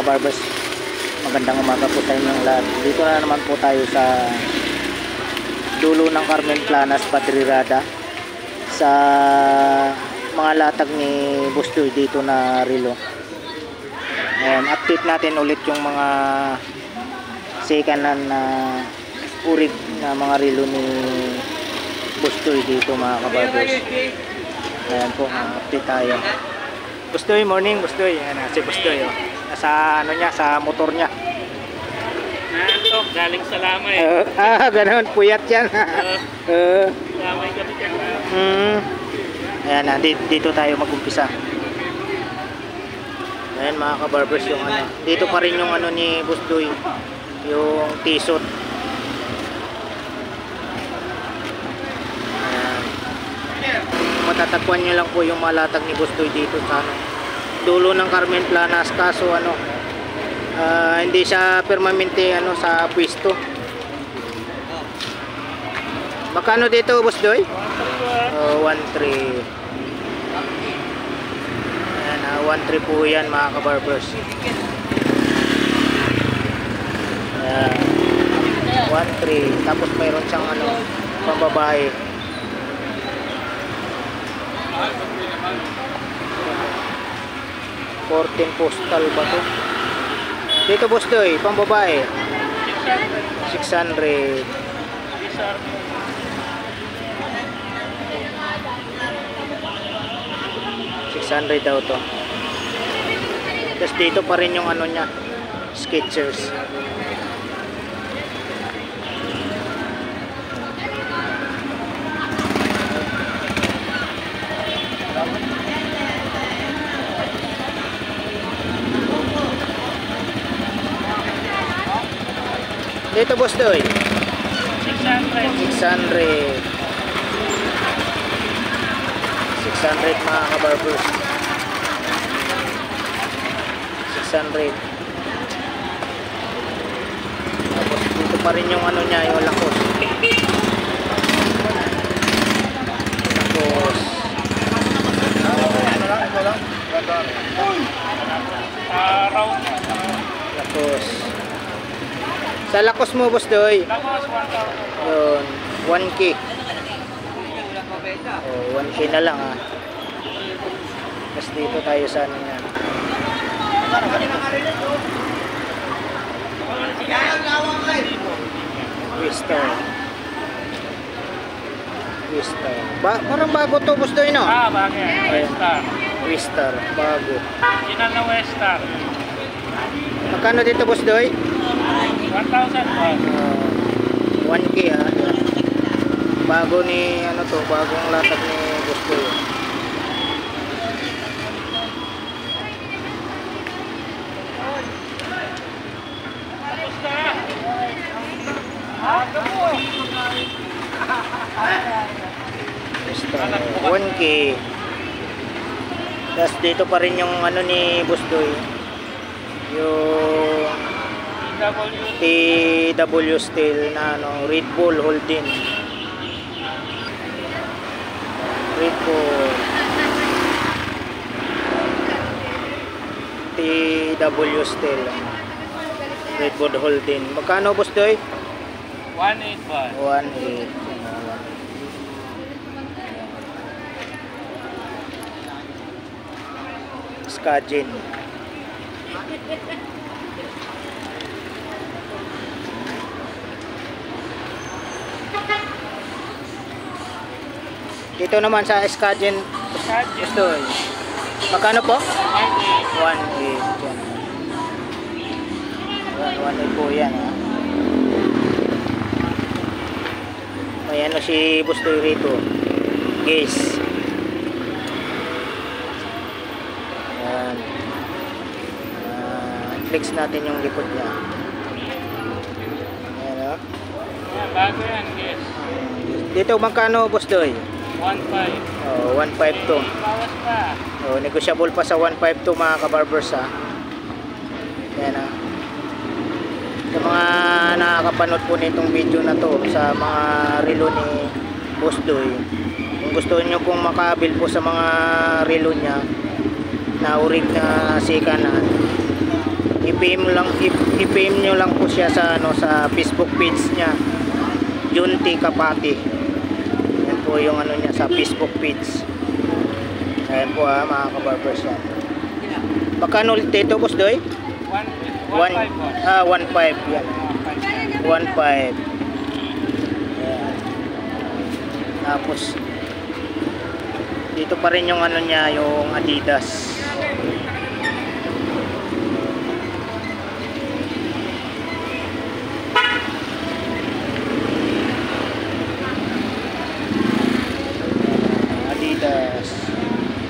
kabarbers, magandang umaga po sa inyong lahat. Dito na naman po tayo sa dulo ng Carmen Planas, Padrirada, sa mga latag ni Bustoy dito na relo. Ayan, update natin ulit yung mga second-hand na urig na mga relo ni Bustoy dito mga kabarbers. Ayan po, update tayo. Bustoy, morning Bustoy. Ayan, si Bustoy, oh. Nasa ano niya, sa motor niya. Nantok, galing sa lamay. Ganoon, puyat yan. Lamay kami dyan. Ayan, dito tayo mag-umpisa. Ayan mga kabarbers, yung ano. Dito pa rin yung ano ni Bustoy, yung T-suit. Matatagpuan nyo lang po yung malatag ni Bustoy dito sa ano, dulo ng Carmen Planas. Kaso ano, hindi siya permanente ano sa pwesto. Magkano dito Bustoy? 1.3. Ayan, 1.3 po yan mga kabarbers. Ayan, 1.3. Tapos mayroon siyang ano, pambabae. 14 postal ba to? Dito Bustoy, pang babae 600. 600 daw to. Tapos dito pa rin yung ano niya, Skechers. Dito Bustoy 600 mga kabarbers. 600. Tapos dito pa rin yung ano niya, yung lakos. Lakos. Sa lakos mo Bustoy, yun, 1K. 1K na lang ha. Tapos dito tayo sa ano yan, Twister. Parang bago to Bustoy, no? Bago yan. Twister, bago. Sinan na Westar. Magkano dito Bustoy? 1,000. 1K ha. Bago ni ano to, bagong latag ni Bustoy. Basta 1K. Tapos dito pa rin yung ano ni Bustoy, yung TW Steel na ano, Red Bull Holding. Red Bull TW Steel, Red Bull Holding. Magkano Bustoy? 1,800 ba? 1.8. Skajin. Dito naman sa Skajin Bustoy, magkano po? 1.8. 1.8 po yan ha. May ano si Bustoy rito, guys. Ayan. Flex natin yung likod niya. Ayan o. Bago yan, guys. Dito magkano Bustoy? 1,500. 1.5 to. Bawas pa. Negotiable pa sa 1.5 to mga kabarbers ha. Ayan ha. Sa mga nakakapanood po nitong video na to, sa mga relo ni Bustoy, kung gusto nyo pong makabil po sa mga relo niya na urig na second hand, i-PM nyo lang po siya sa ano, sa Facebook page niya, Junti Kapati. Yan po yung ano niya sa Facebook page. Ayan po mga kabarbers yan. Magkano ulit dito, boss Doy? 1.5 boss. 1.5 yan. 1.5. Ayan. Tapos dito pa rin yung ano niya, yung Adidas. Adidas.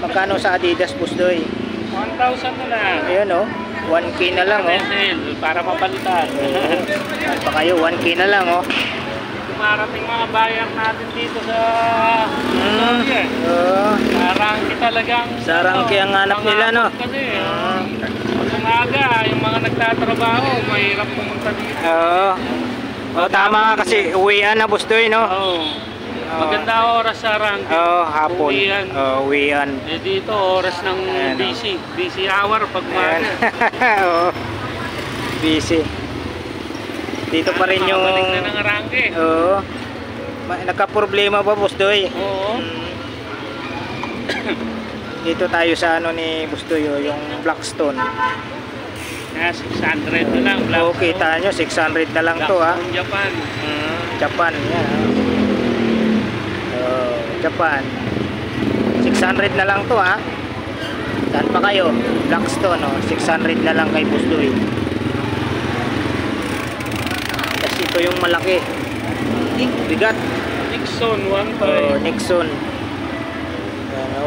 Magkano sa Adidas, boss Doy? 1,000 na lang. Ayan oh. 1K na lang oh. Sale, para mapalitan. At pa kayo, 1K na lang oh. Dumarating mga buyer natin dito sa Soria. Oh. Sarangki talagang Sarangki ang hanap nila, no? Kasi pag umaga, yung mga nagtatrabaho, mahirap pumunta dito. Oo. Oh, tama ka kasi uwian na, boss Doy, no? Oo. Maganda oras sa Sarangki. Oo, hapon. Uwian. Uwian. Eh dito, oras ng Ayan, busy hour pag Ayan. umaga. Oo. Busy. Dito pa rin yung... Mabalik na ng Arangke. Oo. Nagka-problema ba, boss Doy? Oo. Dito tayo sa ano ni boss Doy, oh, yung Blackstone. Kaya 600 na lang. Oo, kita nyo, 600 na lang to, ha? Blackstone Japan. Japan, yan. Japan. 600 na lang to, ha? Saan pa kayo? Blackstone, oh. 600 na lang kay boss Doy. Tapos ito yung malaki. Bigat. Nixon 1.5. Nixon.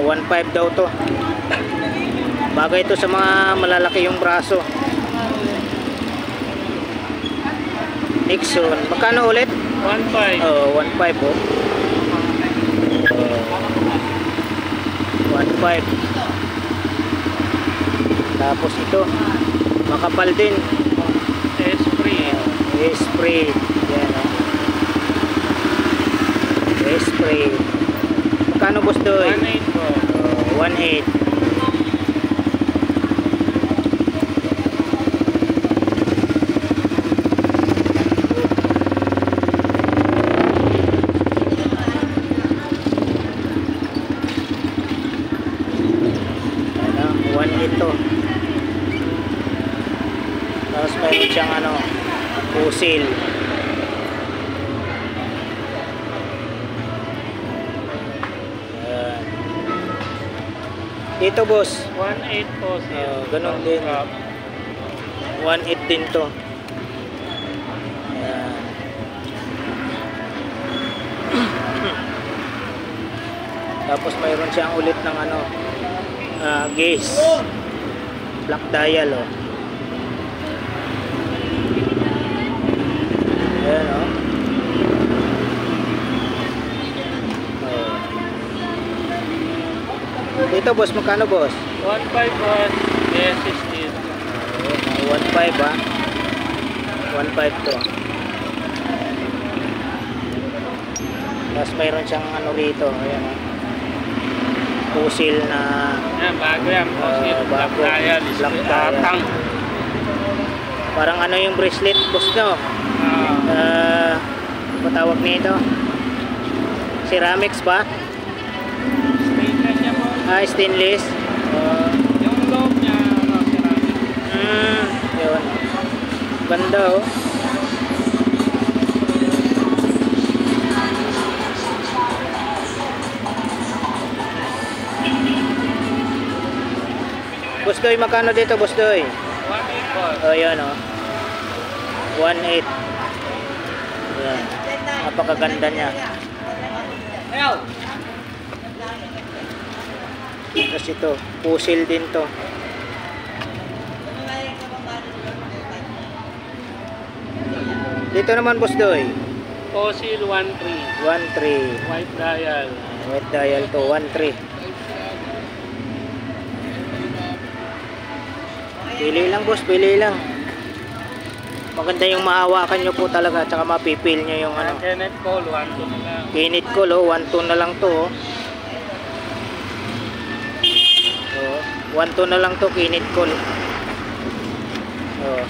1.5 daw to. Bagay ito sa mga malalaki yung braso. Nixon. Magkano ulit? 1.5. 1.5 oh. 1.5. Tapos ito, makapal din. Esprit. Spray. Yan oh. Spray. Magkano, boss Doy? 1.8 po. 1.8. Ano, 1.8 to. Tapos mayroon siyang ano, pusil. Dito, boss. 1.8 po sir. Ganun din. 1.8 din to. Ayan. Tapos mayroon siyang ulit ng ano, gaze. Black dial, oh. Ayan, oh. Dito, boss, magkano, boss? 1.5 boss. Yes, 16. 1.5 ah. 1.5 to. Tapos mayroon siyang ano rito. Ayan, oh. Pusil na Yan, bago yan. Black bago. dial. Black dial. Tatang. Parang ano yung bracelet, boss, no? Patawag nito. Ceramics ba? Stainless niya po. Stainless. Yung loob niya, ceramic. Yun. Ganda, oh. Boss Doy, magkano dito, Boss Doy? 1.8 boss. Yan, oh. 1.8. Yan. Napakaganda niya. Tapos ito, pusil din to. Dito naman, Boss Doy. Fossil 1.3. 1.3. White dial. White dial to, 1.3. Pili lang, boss, pili lang. Maganda yung mahawakan nyo po talaga, tsaka mapipil nyo yung ano. Kenneth Cole 1.2 na lang. Kinit ko, 1.2 na lang to, oh. 1.2 na lang to, kinit ko. Oh.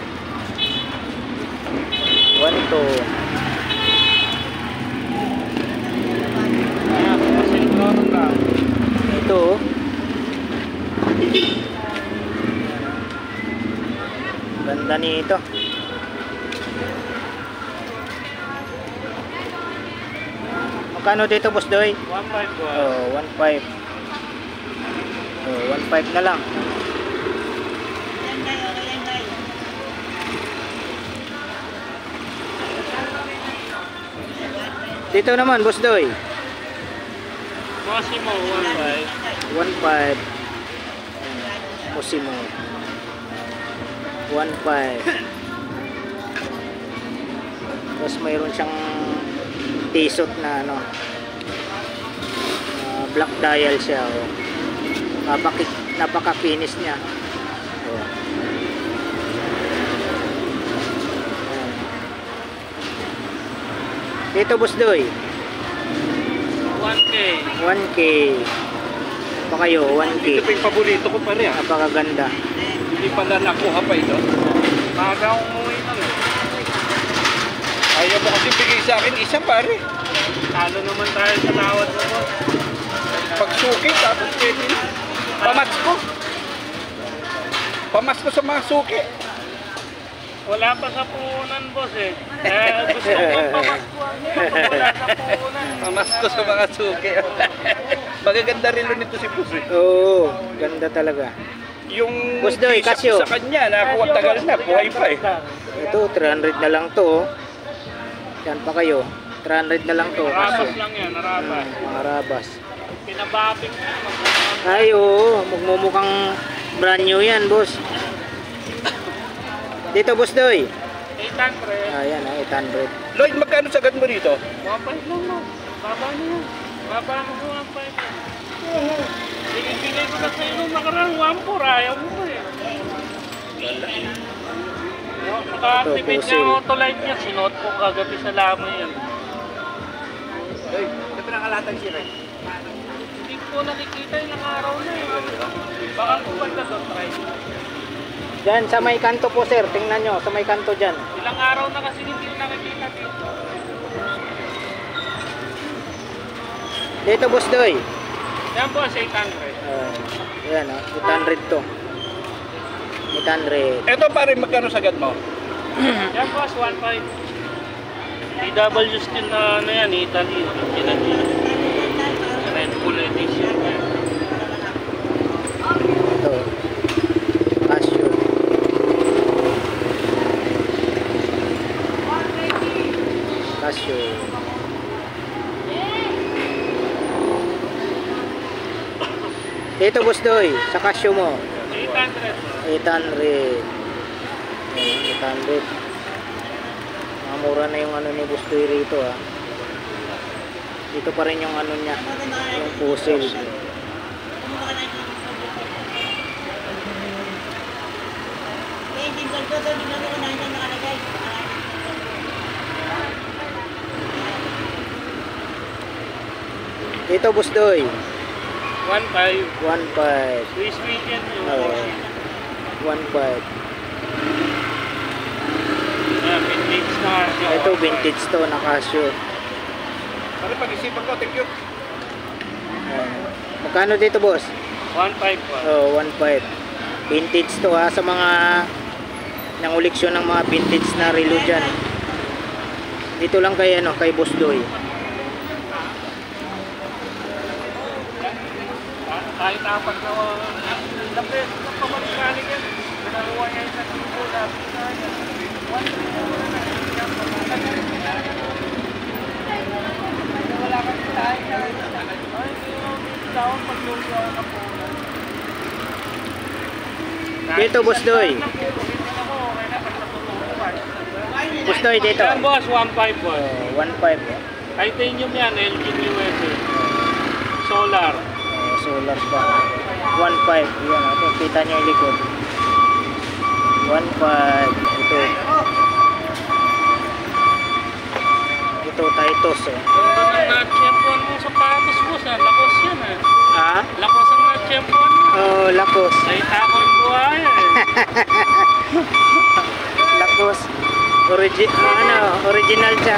1, 2. Ayan, silver na. Ito. Oh. Ganda nito. Magkano dito, boss Doy? 1.5 boss. Oh, 1.5. Oh, 1.5 na lang. Dito naman, boss Doy. Massimo 1.5. 1.5. Cosimo. 1.5. Tapos mayroon siyang t-shirt na ano, black dial siya. Oh. Napaka-finish niya. Oh. Dito, boss Doy. 1K. 1K. Pa kayo, 1K. Ito pa yung paborito ko pare ah. Napakaganda. Hindi pala nakuha pa ito. Maaga akong umuwi na eh. Ayaw mo kasi bigay sa akin isa pare. Talo naman tayo sa tawad mo boss. Pagsuki tapos pwede na. Pamasko. Pamasko sa mga suki. Wala pa sa puhunan boss eh. Gusto ko pamaskuhan niya. Wala sa puhunan. Pamasko sa mga suki. Magaganda rin nito si boss eh. Oo, ganda talaga. Yung Boss Doy, t-shirt Casio. sa kanya, nakuha tagal na, buhay pa eh. Ito, 300 na lang to. Oh. Yan pa kayo. 300 na lang to. Narabas Kasi, lang yan, narabas. mga rabas. Pinababing na, Ay, oo. Magmumukhang brand new yan, boss. Dito, boss Doy. 800. Ayan, 800. Lloyd, magkano sagad mo dito? 1.5 lang mo. Baba na yan. Baba mo sa 1.5. Bigay ko na sa iyo nung nakarang 1.4. Ayaw mo ba eh. Naka-activate niya ang autolight niya. Sinuot ko kagabi sa lamay yan. Hey, ito nakalatag siya eh. Hindi ko nakikita yung nakaraw na eh. Baka kumanda doon, try. Diyan, sa may kanto po, sir. Tingnan nyo, sa may kanto dyan. Ilang araw na kasi hindi ko nakikita dito. Dito, boss Doy. Yan po, 800. Ayan, 800 to. 800. Ito pare, magkano sagad mo? Yan po, 1.5. PW steel na ano yan, Italy. Italy. Red Bull edition. Ito. Casio. Casio. Dito, boss Doy, sa Casio mo. 800. 800. 800. Mura na yung ano ni boss Doy rito ah. Dito pa rin yung ano niya, yung puzzle. Dito, boss Doy. 1.5. 1.5. Swiss weekend yung Oo. 1.5. vintage na siya. Ito vintage to na Casio. Pare, pag-isipan ko, thank you. Magkano dito, boss? 1.5 po. Oh, 1.5. Vintage to ha, sa mga nanguliksyon ng mga vintage na relo dyan. Dito lang kay ano, kay Boss Doy. Kahit apat na lapit ng pamalikani yan. Pinaluwa niya yung natibo na pinaya. 1.5. Wala kang tayo. Ay, hindi mo down pagluto ako ng punan. Dito, Boss Doy. Boss Doy, dito. Yan boss, 1.5 boss. Oh, 1.5. Titanium yan, LG USA. Solar. Solar pa. 1.5. Yan, ito. Kita nyo yung likod. 1.5. Ito. Ito, Titus. Oh. Ganda ng na-champion mong sapatos boss, ah. Lakos yan eh. Ha? Lakos ang na-champion mo. Oh, lakos. Ay, ako yung buhay eh. Tapos, original siya.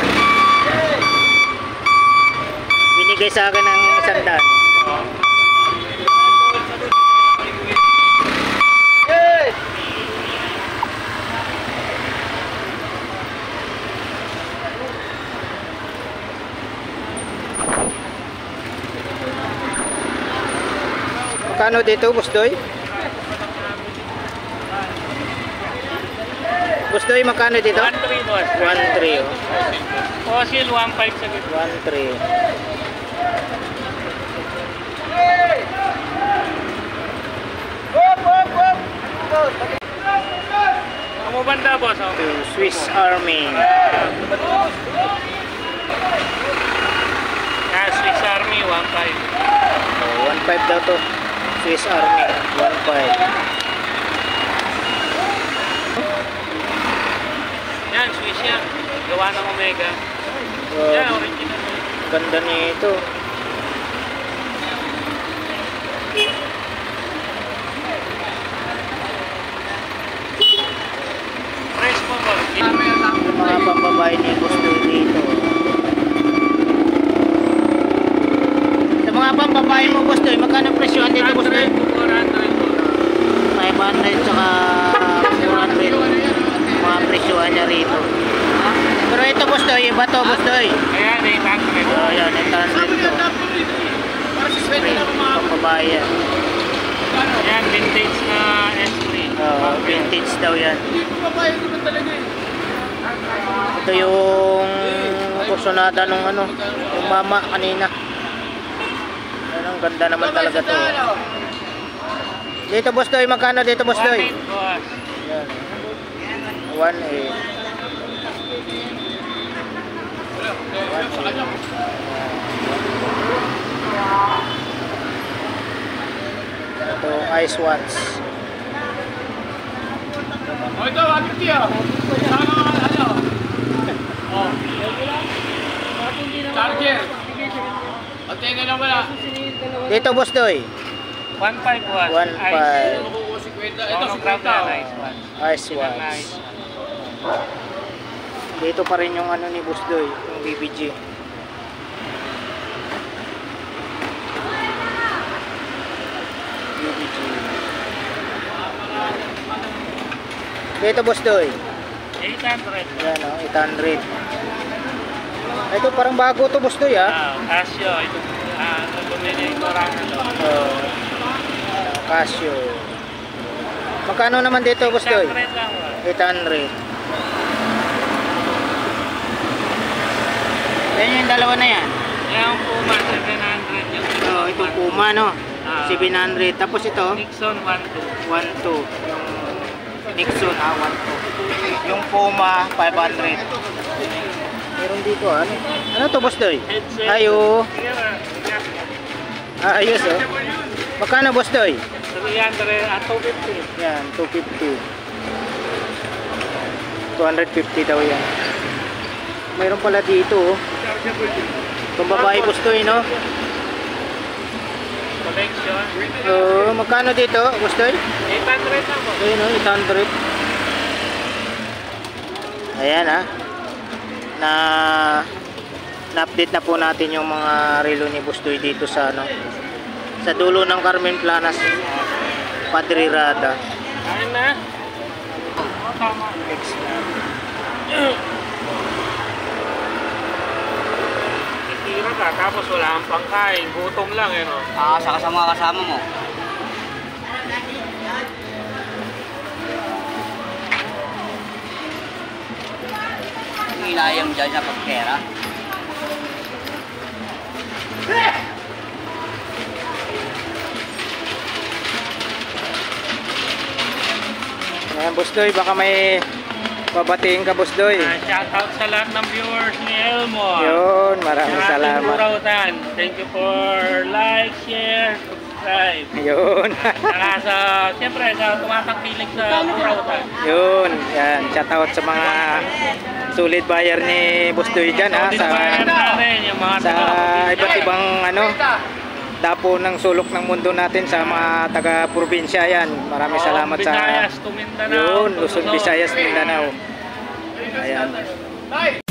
Binigay sa akin ng 100. Magkano dito, Boss Doy? Boss Doy, magkano dito? 1.3 boss. 1.3 oh. Fossil 1.5 sa gitna. 1.3. Ang banda boss. Oh. To Swiss Army. Swiss Army 1.5. Oh, 1.5 daw to. Swiss Army 1.5. Yan, Swiss yan. Gawa ng Omega. Yan, original. Ganda nito. Price mo boss. Yung mga pambabae ni Boss Doy dito. Sa mga pambabae mo, Boss Doy, magkano presyohan dito, Boss Doy? 500 saka 400. Mga presyohan niya rito. Pero ito, Boss Doy, iba to, Boss Doy. Ayan, 800. Oh, yan, 800 to. Pambabae yan. Ayan, vintage na S3. Vintage daw yan. Ito yung kusonada nung ano, yung mama kanina. Yan, ang ganda naman talaga to. Dito, Boss Doy, magkano dito, Boss Doy? 1.8 boss. Yan. 1.8. Ito, ice watch. Oh, ito, agad niya. Sama ano? Oh. Charger. Pagtingin na lang wala. Dito, Boss Doy. 1.5 boss. 1.5. Ito, nice one. Ice watch. Dito pa rin yung ano ni Boss Doy, yung BBG. BBG. Dito, Boss Doy. 800. Yan, oh, 800. Ito parang bago to, Boss Doy, ah. Casio. Ito, Dominator Oh, Casio. Magkano naman dito, Boss Doy? 800 lang. 800. Yan yung dalawa na yan. Yung Puma, 700. Yung Oh, itong Puma, no? Ah. 700. Tapos ito, Nixon 1.2. 1.2. Yung Nixon, 1.2. Yung Puma, 500. Meron dito, ano? Ano to, Boss Doy? Headset. Ayo. Ayos, oh. Magkano, Boss Doy? 300 at 250. Yan, 250. 250 daw yan. Mayroon pala dito, oh. Pambabae, Boss Doy, no? Collection. Magkano dito, Boss Doy? 800 lang po. Ayun, no? 800. Ayan, ha? Na-update na po natin yung mga relo ni Boss Doy dito sa, ano, sa dulo ng Carmen Planas, Padre Rada. Kain na. Tama. Titira ka, tapos wala kang pangkain. Gutom lang, eh, no? Saka sa mga kasama mo. Inayam dyan sa pagpera. Ayan, Boss Doy, baka may babatiin ka, Boss Doy. Shoutout sa lahat ng viewers ni Elmo. Yun, maraming Sa ating salamat. Burautan. Thank you for like, share, subscribe. Yun. Saka sa, siyempre, sa tumatangkilik sa Burautan. Yun, yan, shoutout sa mga solid buyer ni Boss Doy dyan, ha, Solid buyer natin, yung mga sa iba't ibang ano, dapo ng sulok ng mundo natin sa mga taga-probinsya yan. Maraming salamat sa Visayas to Mindanao. yun, Luzon, Visayas, Mindanao. Ayan. Tay!